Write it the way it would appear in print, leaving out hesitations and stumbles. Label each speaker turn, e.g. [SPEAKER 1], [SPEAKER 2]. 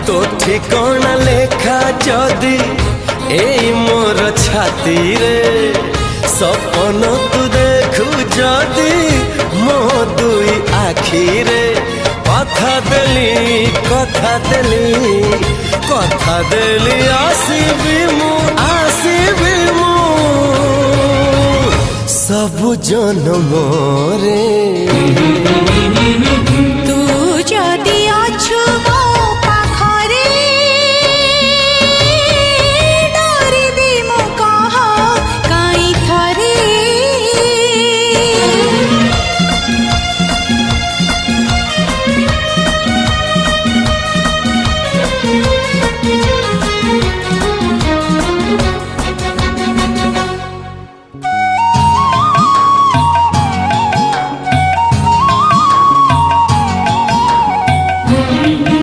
[SPEAKER 1] तो ठिकाना लेखा जदि एई मोर छाती रे सपन तू देखु जदि मो दुई आखी रे कथा देली आसीबी मु सब जन्म रे।